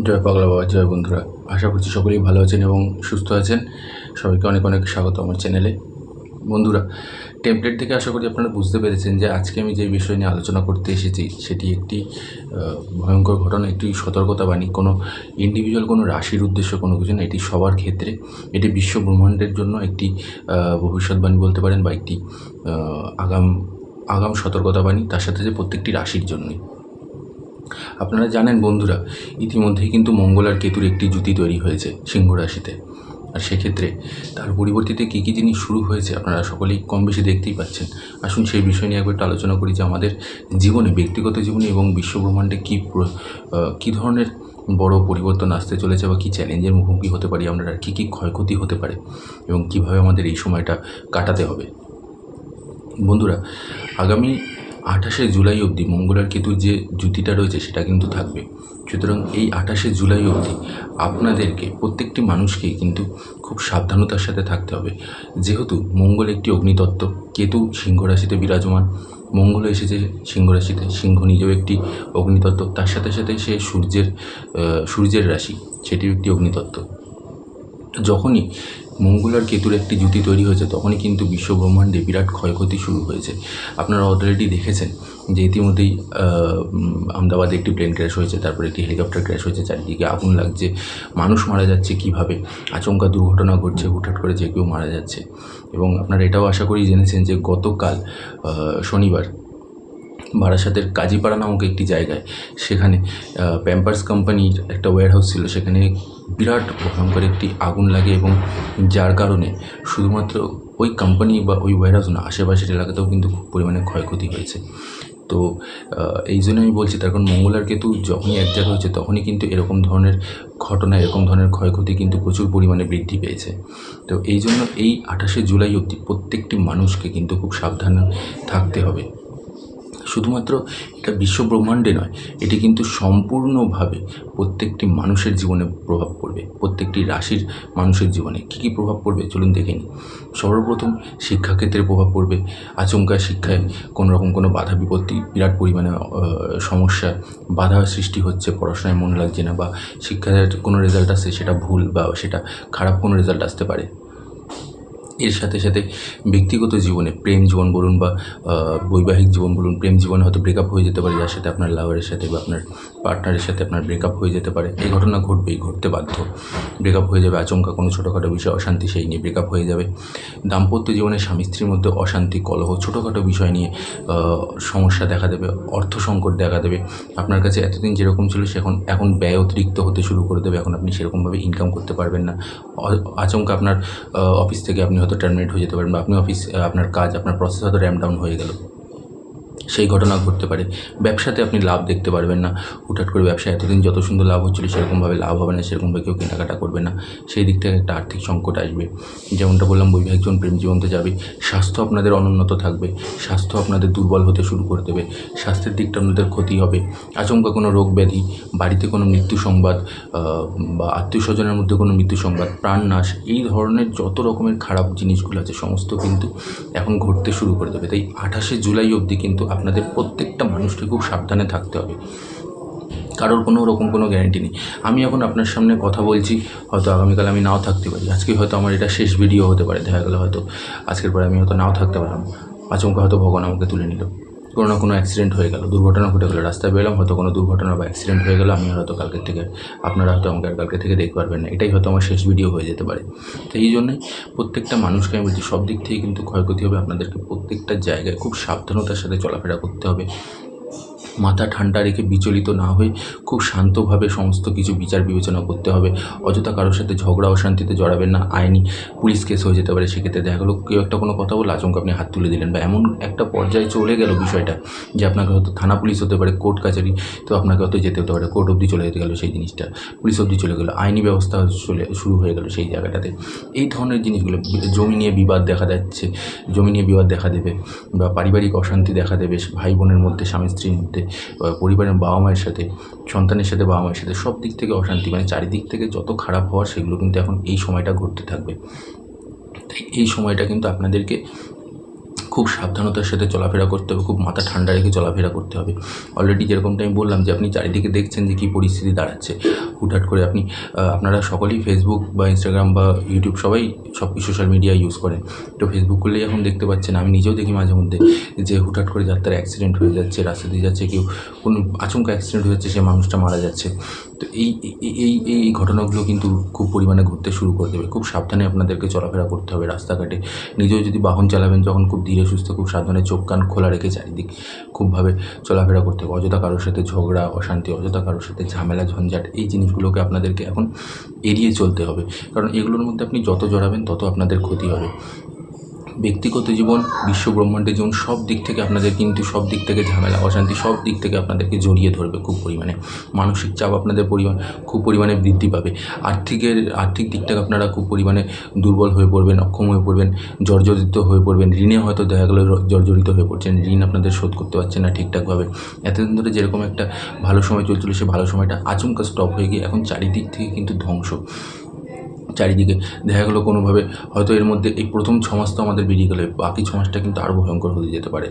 জয় পাগলা বাবা, জয় বন্ধুরা। আশা করছি সকলেই ভালো আছেন এবং সুস্থ আছেন। সবাইকে অনেক অনেক স্বাগত আমার চ্যানেলে। বন্ধুরা, টেমপ্লেট থেকে আশা করি আপনারা বুঝতে পেরেছেন যে আজকে আমি যে বিষয় নিয়ে আলোচনা করতে এসেছি সেটি একটি ভয়ঙ্কর ঘটনা, একটি সতর্কতা বাণী। কোনো ইন্ডিভিজুয়াল, কোনো রাশির উদ্দেশ্য কোনো কিছু না, এটি সবার ক্ষেত্রে। এটি বিশ্ব ব্রহ্মাণ্ডের জন্য একটি ভবিষ্যৎবাণী বলতে পারেন, বা একটি আগাম সতর্কতা বাণী, তার সাথে যে প্রত্যেকটি রাশির জন্যই। আপনারা জানেন বন্ধুরা, ইতিমধ্যেই কিন্তু মঙ্গল আর কেতুর একটি জুতি তৈরি হয়েছে সিংহ রাশিতে। আর সেক্ষেত্রে তার পরিবর্তিতে কী কী জিনিস শুরু হয়েছে আপনারা সকলেই কম বেশি দেখতেই পাচ্ছেন। আসুন সেই বিষয় নিয়ে একবার একটু আলোচনা করি যে আমাদের জীবনে, ব্যক্তিগত জীবনে এবং বিশ্বব্রহ্মাণ্ডে কী ধরনের বড় পরিবর্তন আসতে চলেছে, বা কী চ্যালেঞ্জের মুখোমুখি হতে পারি আমরা, আর কী কী ক্ষয়ক্ষতি হতে পারে এবং কীভাবে আমাদের এই সময়টা কাটাতে হবে। বন্ধুরা, আগামী 28শে জুলাই অবধি মঙ্গল আর কেতুর যে জুতিটা রয়েছে সেটা কিন্তু থাকবে। সুতরাং এই 28শে জুলাই অবধি আপনাদেরকে, প্রত্যেকটি মানুষকেই কিন্তু খুব সাবধানতার সাথে থাকতে হবে। যেহেতু মঙ্গল একটি অগ্নিতত্ত্ব, কেতু সিংহ রাশিতে বিরাজমান, মঙ্গল এসেছে সিংহ রাশিতে, সিংহ নিজেও একটি অগ্নিতত্ত্ব, তার সাথে সাথে সে সূর্যের রাশি, সেটিও একটি অগ্নিতত্ত্ব। যখনই মঙ্গল আর কেতুর একটি জুতি তৈরি হয়েছে তখনই কিন্তু বিশ্বব্রহ্মাণ্ডে বিরাট ক্ষয়ক্ষতি শুরু হয়েছে। আপনারা অলরেডি দেখেছেন যে ইতিমধ্যেই আহমেদাবাদে একটি প্লেন ক্র্যাশ হয়েছে, তারপরে একটি হেলিকপ্টার ক্র্যাশ হয়েছে, চারিদিকে আগুন লাগছে, মানুষ মারা যাচ্ছে, কীভাবে আচমকা দুর্ঘটনা ঘটছে, হুটহাট করে যে কেউ মারা যাচ্ছে। এবং আপনারা এটাও আশা করি জেনেছেন যে গতকাল শনিবার বারাসাতের কাজীপাড়া নামক একটি জায়গায়, সেখানে প্যাম্পার্স কোম্পানির একটা ওয়্যারহাউস ছিল, সেখানে বিরাট ভয়ঙ্কর একটি আগুন লাগে, এবং যার কারণে শুধুমাত্র ওই কোম্পানি বা ওই ওয়্যারহাউস না, আশেপাশের এলাকাতেও কিন্তু খুব পরিমাণে ক্ষয়ক্ষতি হয়েছে। তো এই জন্য আমি বলছি, তার কারণ মঙ্গল আর কেতু যখনই এক জায়গায় হচ্ছে তখনই কিন্তু এরকম ধরনের ঘটনা, এরকম ধরনের ক্ষয়ক্ষতি কিন্তু প্রচুর পরিমাণে বৃদ্ধি পেয়েছে। তো এই জন্য এই 28শে জুলাই অবধি প্রত্যেকটি মানুষকে কিন্তু খুব সাবধানে থাকতে হবে। শুধুমাত্র এটা বিশ্বব্রহ্মাণ্ডে নয়, এটি কিন্তু সম্পূর্ণভাবে প্রত্যেকটি মানুষের জীবনে প্রভাব পড়বে। প্রত্যেকটি রাশির মানুষের জীবনে কী কী প্রভাব পড়বে চলুন দেখে নিই। সর্বপ্রথম শিক্ষাক্ষেত্রে প্রভাব পড়বে। আচমকা শিক্ষায় কোনো বাধা বিপত্তি, বিরাট পরিমাণে সমস্যা, বাধা সৃষ্টি হচ্ছে, পড়াশোনায় মন লাগছে না, বা শিক্ষার কোনো রেজাল্ট আসছে সেটা ভুল, বা সেটা খারাপ কোনো রেজাল্ট আসতে পারে। এর সাথে সাথে ব্যক্তিগত জীবনে, প্রেম জীবন বলুন বা বৈবাহিক জীবন বলুন, প্রেম জীবনে হয়তো ব্রেকআপ হয়ে যেতে পারে, যার সাথে আপনার লাভারের সাথে বা আপনার পার্টনারের সাথে আপনার ব্রেকআপ হয়ে যেতে পারে। এই ঘটনা ঘটবেই, ঘটতে বাধ্য। ব্রেকআপ হয়ে যাবে, আচমকা কোনো ছোটোখাটো বিষয় অশান্তি, সেই নিয়ে ব্রেকআপ হয়ে যাবে। দাম্পত্য জীবনে স্বামী স্ত্রীর মধ্যে অশান্তি, কলহ, ছোটোখাটো বিষয় নিয়ে সমস্যা দেখা দেবে, অর্থ সংকট দেখা দেবে। আপনার কাছে এতদিন যেরকম ছিল এখন ব্যয় অতিরিক্ত হতে শুরু করে দেবে, এখন আপনি সেরকমভাবে ইনকাম করতে পারবেন না। আচমকা আপনার অফিস থেকে আপনি হয়তো টার্মিনেট হয়ে যেতে পারেন, বা আপনি আপনার কাজ, আপনার প্রসেস হয়তো র্যাম্প ডাউন হয়ে গেল, সেই ঘটনা ঘটতে পারে। ব্যবসাতে আপনি লাভ দেখতে পারবেন না, হুটহাট করে ব্যবসায় এতদিন যত সুন্দর লাভ হচ্ছিলো সেরকমভাবে লাভ হবে না, সেরকমভাবে কেউ কেনাকাটা করবে না, সেই দিক থেকে একটা আর্থিক সংকট আসবে। যেমনটা বললাম, বৈবাহিক জীবন, প্রেম জীবন তো যাবে। স্বাস্থ্য আপনাদের অনুন্নত থাকবে, স্বাস্থ্য আপনাদের দুর্বল হতে শুরু করে দেবে, স্বাস্থ্যের দিকটা আপনাদের ক্ষতি হবে। আচমকা কোনো রোগ ব্যাধি, বাড়িতে কোনো মৃত্যু সংবাদ, বা আত্মীয় স্বজনের মধ্যে কোনো মৃত্যু সংবাদ, প্রাণনাশ, এই ধরনের যত রকমের খারাপ জিনিসগুলো আছে সমস্ত কিন্তু এখন ঘটতে শুরু করে দেবে। তাই 28শে জুলাই অবধি কিন্তু আপনাদের প্রত্যেকটা মানুষকে খুব সাবধানে থাকতে হবে। কারোর কোনো রকম কোনো গ্যারেন্টি নেই। আমি এখন আপনার সামনে কথা বলছি, হয়তো আগামীকাল আমি নাও থাকতে পারি, আজকে হয়তো আমার এটা শেষ ভিডিও হতে পারে, দেখা গেলো হয়তো আজকের পরে আমি হয়তো নাও থাকতে পারলাম, আচমকা হয়তো ভগবান আমাকে তুলে নিল, কোনো না কোনো অ্যাক্সিডেন্ট হয়ে গেল, দুর্ঘটনা ঘটে গেলো, রাস্তায় বেরোলাম, হয়তো কোনো দুর্ঘটনা বা অ্যাক্সিডেন্ট হয়ে গেলো, আমি হয়তো কালকের থেকে, আপনারা হয়তো আমাকে আর কালকে থেকে দেখতে পারবেন না, এটাই হয়তো আমার শেষ ভিডিও হয়ে যেতে পারে। তো এই জন্যই প্রত্যেকটা মানুষকে আমি বলছি, সব দিক থেকে কিন্তু ক্ষয়ক্ষতি হবে, আপনাদেরকে প্রত্যেকটা জায়গায় খুব সাবধানতার সাথে চলাফেরা করতে হবে। মাথা ঠান্ডা রেখে বিচলিত না হয়ে খুব শান্তভাবে সমস্ত কিছু বিচার বিবেচনা করতে হবে। অযথা কারোর সাথে ঝগড়া অশান্তিতে জড়াবেন না, আইনি পুলিশ কেস হয়ে যেতে পারে। সেক্ষেত্রে দেখা গেলো কেউ একটা কোনো কথা বলে আচমকা আপনি হাত তুলে দিলেন, বা এমন একটা পর্যায়ে চলে গেল বিষয়টা যে আপনাকে হয়তো থানা পুলিশ হতে পারে, কোর্ট কাছারি, তো আপনাকে হয়তো যেতে হতে পারে, কোর্ট অবধি চলে যেতে গেলো সেই জিনিসটা, পুলিশ অবধি চলে গেলো, আইনি ব্যবস্থা শুরু হয়ে গেলো সেই জায়গাটাতে। এই ধরনের জিনিসগুলো, জমি নিয়ে বিবাদ দেখা যাচ্ছে, জমি নিয়ে বিবাদ দেখা দেবে, বা পারিবারিক অশান্তি দেখা দেবে, ভাই বোনের মধ্যে, স্বামী স্ত্রীর মধ্যে, পরিবারের বাবা মায়ের সাথে, সন্তানের সাথে বাবা মায়ের সাথে, সব দিক থেকে অশান্তি, মানে চারিদিক থেকে যত খারাপ হওয়ার সেগুলো কিন্তু এখন এই সময়টা ঘটতে থাকবে। তাই এই সময়টা কিন্তু আপনাদেরকে খুব সাবধানতার সাথে চলাফেরা করতে হবে, খুব মাথা ঠান্ডা রেখে চলাফেরা করতে হবে। অলরেডি যেরকমটা আমি বললাম যে আপনি চারিদিকে দেখছেন যে কী পরিস্থিতি দাঁড়াচ্ছে। হুটহাট করে আপনারা সকলেই ফেসবুক বা ইনস্টাগ্রাম বা ইউটিউব সবাই সব সোশ্যাল মিডিয়া ইউজ করেন। তো ফেসবুক করলেই এখন দেখতে পাচ্ছেন, আমি নিজেও দেখি মাঝে মধ্যে যে হুটহাট করে যার তার অ্যাক্সিডেন্ট হয়ে যাচ্ছে, রাস্তা দিয়ে যাচ্ছে, কেউ কোনো আচমকা অ্যাক্সিডেন্ট হয়ে যাচ্ছে, সে মানুষটা মারা যাচ্ছে। তো এই ঘটনাগুলো কিন্তু খুব পরিমাণে ঘটতে শুরু করে দেবে। খুব সাবধানে আপনাদেরকে চলাফেরা করতে হবে রাস্তাঘাটে। নিজেও যদি বাহন চালাবেন যখন খুব ধীরে সুস্থে খুব সাবধানে চোখ কান খোলা রেখে চারিদিক খুবভাবে চলাফেরা করতে হবে। অযথা কারোর সাথে ঝগড়া অশান্তি, অযথা কারোর সাথে ঝামেলা ঝঞ্ঝাট, এই জিনিসগুলোকে আপনাদেরকে এখন এড়িয়ে চলতে হবে। কারণ এগুলোর মধ্যে আপনি যত জড়াবেন তত আপনাদের ক্ষতি হবে। ব্যক্তিগত জীবন, বিশ্ব ব্রহ্মাণ্ডের জীবন, সব দিক থেকে আপনাদের কিন্তু সব দিক থেকে ঝামেলা অশান্তি সব দিক থেকে আপনাদেরকে জড়িয়ে ধরবে খুব পরিমাণে। মানসিক চাপ আপনাদের খুব পরিমাণে বৃদ্ধি পাবে। আর্থিক দিকটাকে আপনারা খুব পরিমাণে দুর্বল হয়ে পড়বেন, অক্ষম হয়ে পড়বেন, জর্জরিত হয়ে পড়বেন। ঋণে হয়তো দেখা গেলো জর্জরিত হয়ে পড়ছেন, ঋণ আপনাদের শোধ করতে পারছেন না ঠিকঠাকভাবে। এতদিন ধরে যেরকম একটা ভালো সময় চলছিল, সে ভালো সময়টা আচমকা স্টপ হয়ে গিয়ে এখন চারিদিক থেকে কিন্তু ধ্বংস। চারিদিকে দেখা গেলো কোনোভাবে হয়তো এর মধ্যে এই প্রথম 6 মাস তো আমাদের বেরিয়ে গেলে, বাকি 6 মাসটা কিন্তু আরও ভয়ঙ্কর হয়ে যেতে পারে।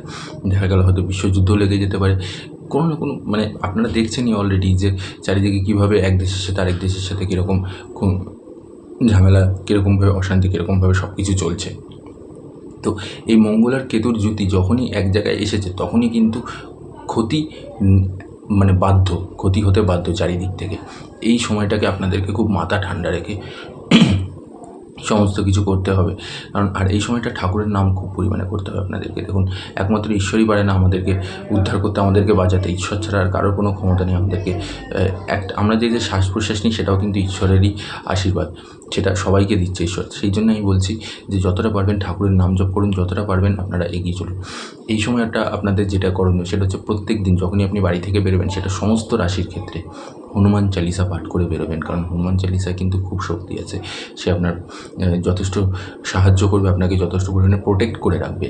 দেখা গেলো হয়তো বিশ্বযুদ্ধ লেগে যেতে পারে। কোনো না কোনো আপনারা দেখছেনই অলরেডি যে চারিদিকে কীভাবে এক দেশের সাথে আরেক দেশের সাথে কীরকম ঝামেলা, কীরকমভাবে অশান্তি, কীরকমভাবে সব কিছু চলছে। তো এই মঙ্গল আর কেতুর যুতি যখনই এক জায়গায় এসেছে তখনই কিন্তু ক্ষতি ক্ষতি হতে বাধ্য চারিদিক থেকে। এই সময়টাকে আপনাদেরকে খুব মাথা ঠান্ডা রেখে সমস্ত কিছু করতে হবে। কারণ আর এই সময়টা ঠাকুরের নাম খুব পরিমাণে করতে হবে আপনাদেরকে। দেখুন, একমাত্র ঈশ্বরই পারে না আমাদেরকে উদ্ধার করতে, আমাদেরকে বাঁচাতে। ঈশ্বর ছাড়া আর কারোর কোনো ক্ষমতা নেই আমাদেরকে। আমরা যে শ্বাস প্রশ্বাস নিই সেটাও কিন্তু ঈশ্বরেরই আশীর্বাদ, সেটা সবাইকে দিচ্ছে ঈশ্বর। সেই জন্য আমি বলছি যে যতটা পারবেন ঠাকুরের নাম জপ করুন, যতটা পারবেন আপনারা এগিয়ে চলুন। এই সময়টা আপনাদের যেটা করণীয় সেটা হচ্ছে প্রত্যেক দিন যখনই আপনি বাড়ি থেকে বেরোবেন, সেটা সমস্ত রাশির ক্ষেত্রে হনুমান চালিসা পাঠ করে বেরোবেন। কারণ হনুমান চালিসায় কিন্তু খুব শক্তি আছে, সে আপনার যথেষ্ট সাহায্য করবে, আপনাকে যথেষ্ট পরিমাণে প্রোটেক্ট করে রাখবে।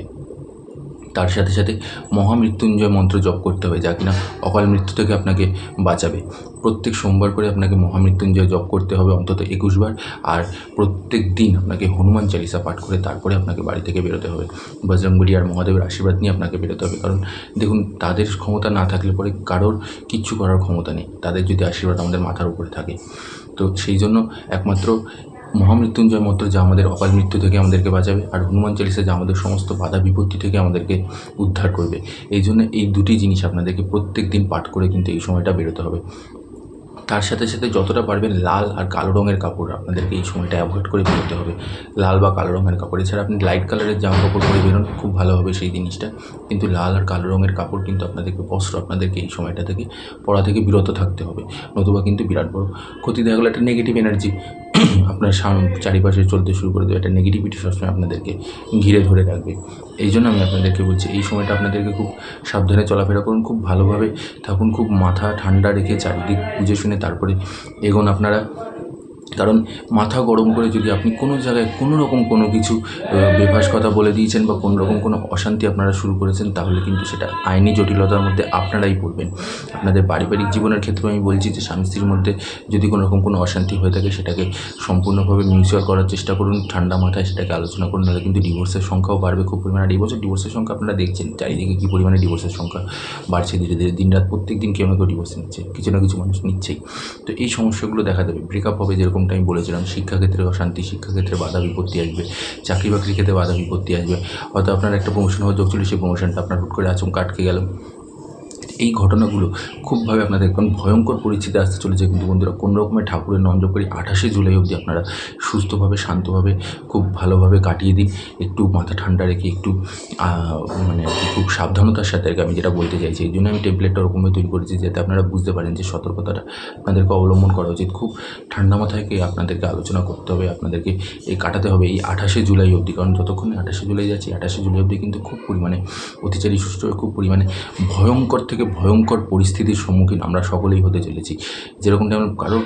তার সাথে সাথে মহামৃত্যুঞ্জয় মন্ত্র জপ করতে হবে, যা কিনা অকাল মৃত্যু থেকে আপনাকে বাঁচাবে। প্রত্যেক সোমবার করে আপনাকে মহামৃত্যুঞ্জয় জপ করতে হবে অন্তত 21 বার। আর প্রত্যেক দিন আপনাকে হনুমান চালিসা পাঠ করে তারপরে আপনাকে বাড়ি থেকে বেরোতে হবে। বজরংবলী আর মহাদেবের আশীর্বাদ নিয়ে আপনাকে বেরোতে হবে। কারণ দেখুন, তাদের ক্ষমতা না থাকলে পরে কারোর কিচ্ছু করার ক্ষমতা নেই, তাদের যদি আশীর্বাদ আমাদের মাথার উপরে থাকে। তো সেই জন্য একমাত্র মহামৃত্যুঞ্জয় মন্ত্র যা আমাদের অকাল মৃত্যু থেকে আমাদেরকে বাঁচাবে, আর হনুমান চালিসা যা আমাদের সমস্ত বাধা বিপত্তি থেকে আমাদেরকে উদ্ধার করবে। এই জন্য এই দুটি জিনিস আপনাদেরকে প্রত্যেক দিন পাঠ করে কিন্তু এই সময়টা বেরোতে হবে। তার সাথে সাথে যতটা পারবেন লাল আর কালো রঙের কাপড় আপনাদেরকে এই সময়টা অ্যাভয়েড করে বেরোতে হবে। লাল বা কালো রঙের কাপড়, এছাড়া আপনি লাইট কালারের জামা কাপড় পরে বেরোন, খুব ভালো হবে সেই জিনিসটা। কিন্তু লাল আর কালো রঙের কাপড় কিন্তু আপনাদেরকে এই সময়টা থেকে পরা থেকে বিরত থাকতে হবে, নতুবা কিন্তু বিরাট বড় ক্ষতি। দেখা গেলো একটা নেগেটিভ এনার্জি আপনার চারিপাশে চলতে শুরু করে দেবে, একটা নেগেটিভিটি সবসময় আপনাদেরকে ঘিরে ধরে রাখবে। এই জন্য আমি আপনাদেরকে বলছি এই সময়টা আপনাদেরকে খুব সাবধানে চলাফেরা করুন, খুব ভালোভাবে থাকুন, খুব মাথা ঠান্ডা রেখে চারিদিক বুঝে শুনে তারপরে এগোন আপনারা। কারণ মাথা গরম করে যদি আপনি কোনো জায়গায় কোনো রকম কোনো কিছু বেফাস কথা বলে দিয়েছেন বা কোনো রকম কোনো অশান্তি আপনারা শুরু করেছেন, তাহলে কিন্তু সেটা আইনি জটিলতার মধ্যে আপনারাই পড়বেন। আপনাদের পারিবারিক জীবনের ক্ষেত্রে আমি বলছি যে স্বামী স্ত্রীর মধ্যে যদি কোনো রকম কোনো অশান্তি হয়ে থাকে, সেটাকে সম্পূর্ণভাবে মিউচুয়াল করার চেষ্টা করুন, ঠান্ডা মাথায় সেটাকে আলোচনা করুন। নাহলে কিন্তু ডিভোর্সের সংখ্যাও বাড়বে খুব পরিমাণে। এই বছর ডিভোর্সের সংখ্যা আপনারা দেখছেন চারিদিকে কী পরিমাণে ডিভোর্সের সংখ্যা বাড়ছে ধীরে ধীরে, দিনরাত প্রত্যেক দিন কেউ না কেউ ডিভোর্স নিচ্ছে, কিছু না কিছু মানুষ নিচ্ছেই। তো এই সমস্যাগুলো দেখা দেবে, ব্রেকআপ হবে, যেরকমটা আমি বলেছিলাম। শিক্ষাক্ষেত্রে অশান্তি, শিক্ষাক্ষেত্রে বাধা বিপত্তি আসবে, চাকরি বাকরির ক্ষেত্রে বাধা বিপত্তি আসবে। হয়তো আপনার একটা প্রমোশন হওয়ার যোগ ছিল, সেই প্রমোশনটা আপনার হুট করে আচমকা আটকে গেল। এই ঘটনাগুলো খুবভাবে আপনাদের এখন ভয়ঙ্কর পরিস্থিতি আসতে চলেছে। কিন্তু বন্ধুরা, কোনো রকমের ঠাকুরের নাম জপ করে 28শে জুলাই অবধি আপনারা সুস্থভাবে শান্তভাবে খুব ভালোভাবে কাটিয়ে দিন। একটু মাথা ঠান্ডা রেখে একটু খুব সাবধানতার সাথে আমি যেটা বলতে চাইছি। এই জন্য আমি টেমপ্লেটটা ওরকমভাবে তৈরি করেছি যাতে আপনারা বুঝতে পারেন যে সতর্কতাটা আপনাদেরকে অবলম্বন করা উচিত। খুব ঠান্ডা মাথায় আপনাদেরকে আলোচনা করতে হবে, আপনাদেরকে কাটাতে হবে এই 28শে জুলাই অবধি। কারণ যতক্ষণে 28শে জুলাই যাচ্ছি, 28শে জুলাই অবধি কিন্তু খুব পরিমাণে অত্যাচারী সুষ্ঠ খুব পরিমাণে ভয়ঙ্কর থেকে ভয়ঙ্কর পরিস্থিতির সম্মুখীন আমরা সকলেই হতে চলেছি। যেরকমটা আমরা কারোর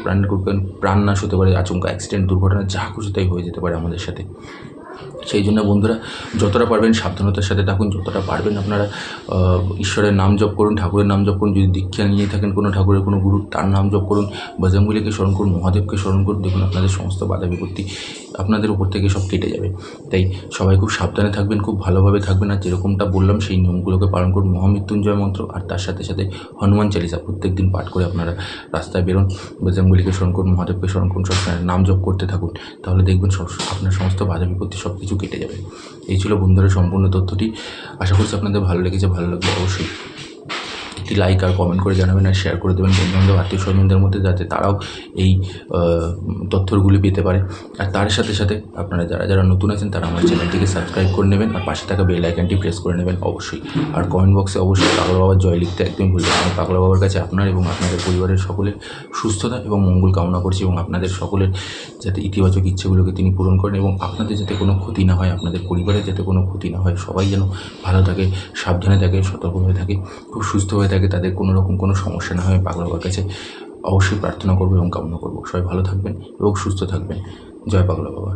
প্রাণ নাশ হতে পারে, আচমকা অ্যাক্সিডেন্ট, দুর্ঘটনা, যা খুশি তাই হয়ে যেতে পারে আমাদের সাথে। সেই জন্য বন্ধুরা যতটা পারবেন সাবধানতার সাথে থাকুন, যতটা পারবেন আপনারা ঈশ্বরের নাম জপ করুন, ঠাকুরের নাম জপ করুন। যদি দীক্ষা নিয়ে থাকেন কোনো ঠাকুরের কোনো গুরুর, তার নাম জপ করুন, বজরংবলীকে স্মরণ করুন, মহাদেবকে স্মরণ করুন। দেখুন আপনাদের সমস্ত বাধা বিপত্তি আপনাদের উপর থেকে সব কেটে যাবে। তাই সবাই খুব সাবধানে থাকবেন, খুব ভালোভাবে থাকবেন, আর যেরকমটা বললাম সেই নিয়মগুলোকে পালন করুন। মহামৃত্যুঞ্জয় মন্ত্র আর তার সাথে সাথে হনুমান চালিসা প্রত্যেক দিন পাঠ করে আপনারা রাস্তায় বেরোন, বজরংবলীকে স্মরণ করুন, মহাদেবকে স্মরণ করুন, সবসময় নাম জপ করতে থাকুন। তাহলে দেখবেন আপনার সমস্ত বাধা বিপত্তি সব কিছু কেটে যাবে। এই ছিল বন্ধুরা সম্পূর্ণ তথ্যটি। আশা করছি আপনাদের ভালো লেগেছে। ভালো লাগলে অবশ্যই একটি লাইক আর কমেন্ট করে জানাবেন, আর শেয়ার করে দেবেন বন্ধুবান্ধব আত্মীয় স্বজনদের মধ্যে, যাতে তারাও এই তথ্যগুলি পেতে পারে। আর তার সাথে সাথে আপনারা যারা যারা নতুন আছেন তারা আমার চ্যানেলটিকে সাবস্ক্রাইব করে নেবেন, আর পাশে থাকা বেল আইকনটি প্রেস করে নেবেন অবশ্যই। আর কমেন্ট বক্সে অবশ্যই পাগলা বাবার জয় লিখতে একদমই ভুলবেন না। আমি পাগলা বাবার কাছে আপনার এবং আপনাদের পরিবারের সকলের সুস্থতা এবং মঙ্গল কামনা করছি, এবং আপনাদের সকলের যাতে ইতিবাচক ইচ্ছেগুলোকে তিনি পূরণ করেন, এবং আপনাদের যাতে কোনো ক্ষতি না হয়, আপনাদের পরিবারের যাতে কোনো ক্ষতি না হয়, সবাই যেন ভালো থাকে, সাবধানে থাকে, সতর্কভাবে থাকে, খুব সুস্থ হয়ে থাকে, তাদের কোনো রকম কোনো সমস্যা না হয়, পাগলা বাবার কাছে অবশ্যই প্রার্থনা করবো এবং কামনা করবো। সবাই ভালো থাকবেন এবং সুস্থ থাকবেন। জয় পাগলা বাবা।